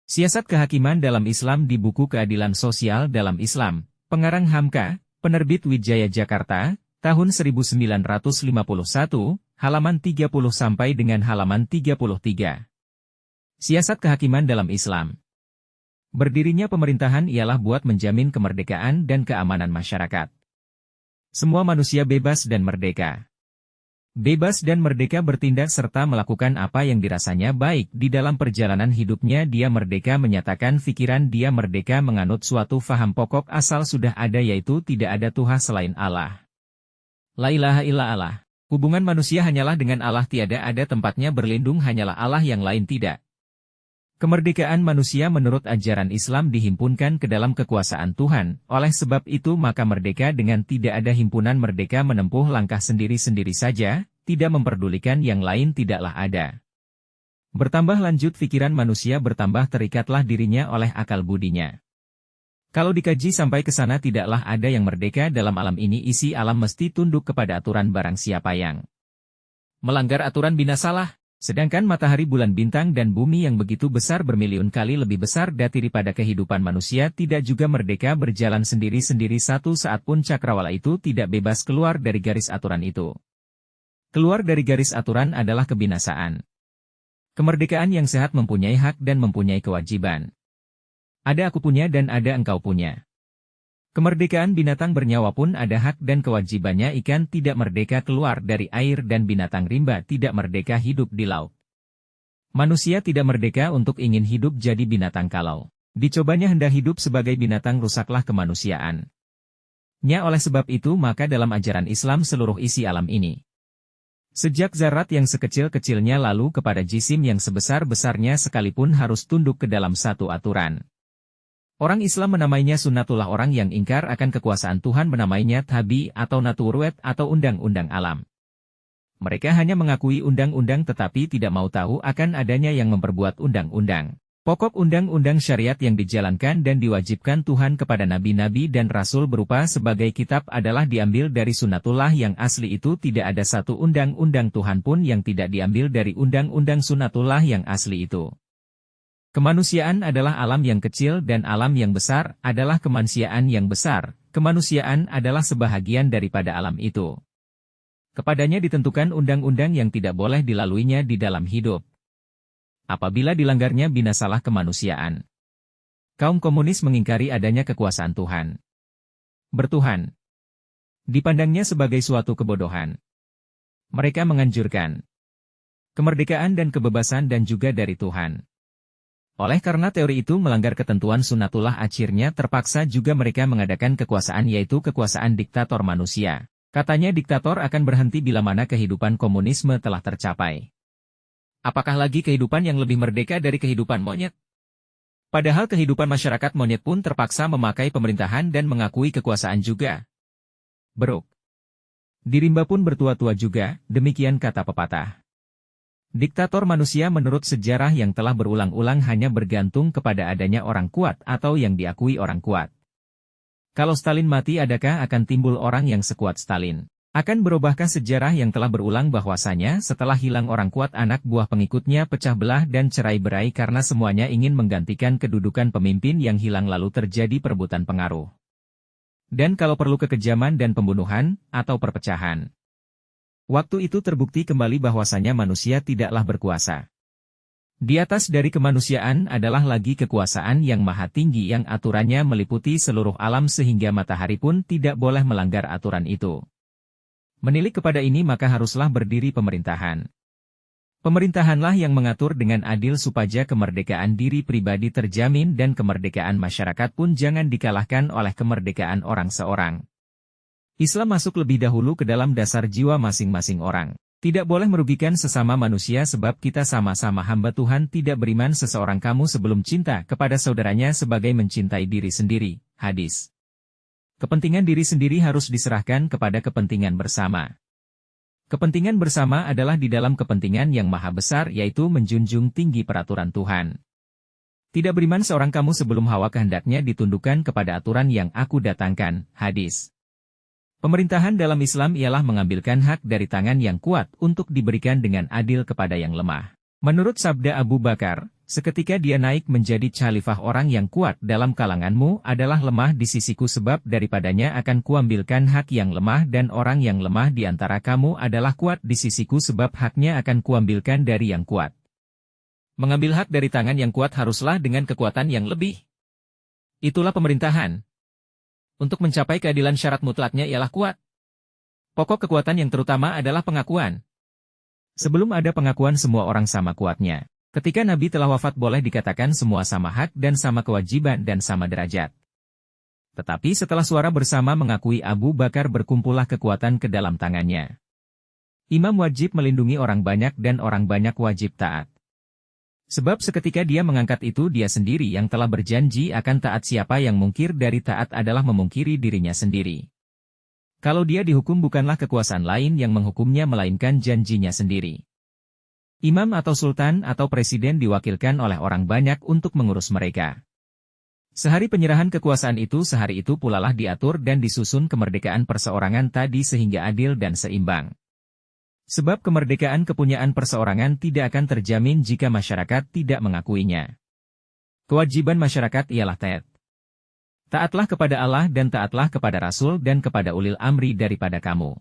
Siasat Kehakiman dalam Islam di buku Keadilan Sosial dalam Islam, pengarang Hamka, penerbit Wijaya Jakarta, tahun 1951, halaman 30 sampai dengan halaman 33. Siasat Kehakiman dalam Islam. Berdirinya pemerintahan ialah buat menjamin kemerdekaan dan keamanan masyarakat. Semua manusia bebas dan merdeka. Bebas dan merdeka bertindak serta melakukan apa yang dirasanya baik di dalam perjalanan hidupnya. Dia merdeka menyatakan pikiran, dia merdeka menganut suatu faham pokok asal sudah ada, yaitu tidak ada Tuhan selain Allah. La ilaha illa Allah. Hubungan manusia hanyalah dengan Allah, tiada ada tempatnya berlindung hanyalah Allah, yang lain tidak. Kemerdekaan manusia menurut ajaran Islam dihimpunkan ke dalam kekuasaan Tuhan, oleh sebab itu maka merdeka dengan tidak ada himpunan, merdeka menempuh langkah sendiri-sendiri saja, tidak memperdulikan yang lain tidaklah ada. Bertambah lanjut pikiran manusia, bertambah terikatlah dirinya oleh akal budinya. Kalau dikaji sampai ke sana tidaklah ada yang merdeka dalam alam ini, isi alam mesti tunduk kepada aturan, barang siapa yang melanggar aturan binasalah. Sedangkan matahari, bulan, bintang, dan bumi yang begitu besar bermiliun kali lebih besar daripada kehidupan manusia tidak juga merdeka berjalan sendiri-sendiri. Satu saat pun cakrawala itu tidak bebas keluar dari garis aturan itu. Keluar dari garis aturan adalah kebinasaan. Kemerdekaan yang sehat mempunyai hak dan mempunyai kewajiban. Ada aku punya dan ada engkau punya. Kemerdekaan binatang bernyawa pun ada hak dan kewajibannya. Ikan tidak merdeka keluar dari air dan binatang rimba tidak merdeka hidup di laut. Manusia tidak merdeka untuk ingin hidup jadi binatang. Kalau dicobanya hendak hidup sebagai binatang, rusaklah kemanusiaan. Oleh sebab itu maka dalam ajaran Islam seluruh isi alam ini, sejak zarat yang sekecil-kecilnya lalu kepada jisim yang sebesar-besarnya sekalipun, harus tunduk ke dalam satu aturan. Orang Islam menamainya sunnatullah, orang yang ingkar akan kekuasaan Tuhan menamainya tabi atau naturuet atau undang-undang alam. Mereka hanya mengakui undang-undang tetapi tidak mau tahu akan adanya yang memperbuat undang-undang. Pokok undang-undang syariat yang dijalankan dan diwajibkan Tuhan kepada nabi-nabi dan rasul berupa sebagai kitab adalah diambil dari sunnatullah yang asli itu. Tidak ada satu undang-undang Tuhan pun yang tidak diambil dari undang-undang sunnatullah yang asli itu. Kemanusiaan adalah alam yang kecil dan alam yang besar adalah kemanusiaan yang besar. Kemanusiaan adalah sebahagian daripada alam itu. Kepadanya ditentukan undang-undang yang tidak boleh dilaluinya di dalam hidup. Apabila dilanggarnya binasalah kemanusiaan. Kaum komunis mengingkari adanya kekuasaan Tuhan. Bertuhan dipandangnya sebagai suatu kebodohan. Mereka menganjurkan kemerdekaan dan kebebasan dan juga dari Tuhan. Oleh karena teori itu melanggar ketentuan sunnatullah, akhirnya terpaksa juga mereka mengadakan kekuasaan, yaitu kekuasaan diktator manusia. Katanya diktator akan berhenti bila mana kehidupan komunisme telah tercapai. Apakah lagi kehidupan yang lebih merdeka dari kehidupan monyet? Padahal kehidupan masyarakat monyet pun terpaksa memakai pemerintahan dan mengakui kekuasaan juga. Beruk di rimba pun bertua-tua juga, demikian kata pepatah. Diktator manusia menurut sejarah yang telah berulang-ulang hanya bergantung kepada adanya orang kuat atau yang diakui orang kuat. Kalau Stalin mati, adakah akan timbul orang yang sekuat Stalin? Akan berubahkah sejarah yang telah berulang bahwasanya setelah hilang orang kuat, anak buah pengikutnya pecah belah dan cerai-berai karena semuanya ingin menggantikan kedudukan pemimpin yang hilang, lalu terjadi perebutan pengaruh. Dan kalau perlu kekejaman dan pembunuhan, atau perpecahan. Waktu itu terbukti kembali bahwasanya manusia tidaklah berkuasa. Di atas dari kemanusiaan adalah lagi kekuasaan yang maha tinggi yang aturannya meliputi seluruh alam sehingga matahari pun tidak boleh melanggar aturan itu. Menilik kepada ini maka haruslah berdiri pemerintahan. Pemerintahanlah yang mengatur dengan adil supaya kemerdekaan diri pribadi terjamin dan kemerdekaan masyarakat pun jangan dikalahkan oleh kemerdekaan orang seorang. Islam masuk lebih dahulu ke dalam dasar jiwa masing-masing orang. Tidak boleh merugikan sesama manusia sebab kita sama-sama hamba Tuhan. Tidak beriman seseorang kamu sebelum cinta kepada saudaranya sebagai mencintai diri sendiri. Hadis. Kepentingan diri sendiri harus diserahkan kepada kepentingan bersama. Kepentingan bersama adalah di dalam kepentingan yang maha besar, yaitu menjunjung tinggi peraturan Tuhan. Tidak beriman seorang kamu sebelum hawa kehendaknya ditundukkan kepada aturan yang aku datangkan. Hadis. Pemerintahan dalam Islam ialah mengambilkan hak dari tangan yang kuat untuk diberikan dengan adil kepada yang lemah. Menurut sabda Abu Bakar, Seketika dia naik menjadi khalifah. Orang yang kuat dalam kalanganmu adalah lemah di sisiku, sebab daripadanya akan kuambilkan hak yang lemah, dan orang yang lemah di antara kamu adalah kuat di sisiku, sebab haknya akan kuambilkan dari yang kuat. Mengambil hak dari tangan yang kuat haruslah dengan kekuatan yang lebih. Itulah pemerintahan. Untuk mencapai keadilan syarat mutlaknya ialah kuat. Pokok kekuatan yang terutama adalah pengakuan. Sebelum ada pengakuan semua orang sama kuatnya. Ketika Nabi telah wafat boleh dikatakan semua sama hak dan sama kewajiban dan sama derajat. Tetapi setelah suara bersama mengakui Abu Bakar, berkumpullah kekuatan ke dalam tangannya. Imam wajib melindungi orang banyak dan orang banyak wajib taat. Sebab seketika dia mengangkat itu, dia sendiri yang telah berjanji akan taat. Siapa yang mungkir dari taat adalah memungkiri dirinya sendiri. Kalau dia dihukum, bukanlah kekuasaan lain yang menghukumnya melainkan janjinya sendiri. Imam atau sultan atau presiden diwakilkan oleh orang banyak untuk mengurus mereka. Sehari penyerahan kekuasaan itu, sehari itu pulalah diatur dan disusun kemerdekaan perseorangan tadi sehingga adil dan seimbang. Sebab kemerdekaan kepunyaan perseorangan tidak akan terjamin jika masyarakat tidak mengakuinya. Kewajiban masyarakat ialah taat. Taatlah kepada Allah dan taatlah kepada Rasul dan kepada ulil amri daripada kamu.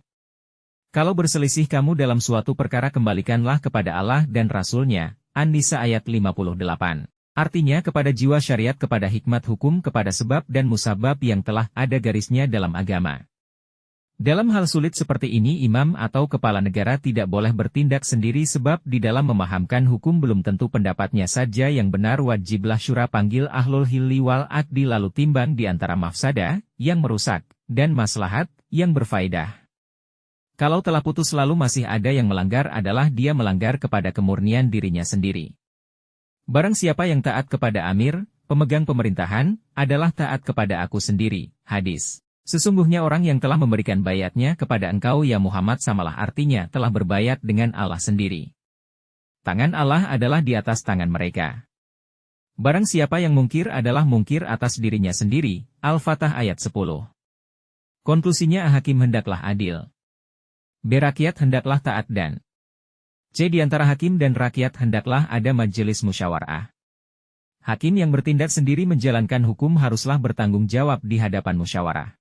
Kalau berselisih kamu dalam suatu perkara, kembalikanlah kepada Allah dan Rasul-Nya. An-Nisa ayat 58. Artinya kepada jiwa syariat, kepada hikmat hukum, kepada sebab dan musabab yang telah ada garisnya dalam agama. Dalam hal sulit seperti ini, imam atau kepala negara tidak boleh bertindak sendiri, sebab di dalam memahamkan hukum belum tentu pendapatnya saja yang benar. Wajiblah syura, panggil ahlul hilli wal aqdi, lalu timbang di antara mafsadah yang merusak dan maslahat yang berfaedah. Kalau telah putus lalu masih ada yang melanggar, adalah dia melanggar kepada kemurnian dirinya sendiri. Barang siapa yang taat kepada amir, pemegang pemerintahan, adalah taat kepada aku sendiri. Hadis. Sesungguhnya orang yang telah memberikan bayatnya kepada engkau ya Muhammad, samalah artinya telah berbayat dengan Allah sendiri. Tangan Allah adalah di atas tangan mereka. Barang siapa yang mungkir adalah mungkir atas dirinya sendiri. Al-Fatah ayat 10. Konklusinya, hakim hendaklah adil. B. Rakyat hendaklah taat, dan C. Di antara hakim dan rakyat hendaklah ada majelis musyawarah. Hakim yang bertindak sendiri menjalankan hukum haruslah bertanggung jawab di hadapan musyawarah.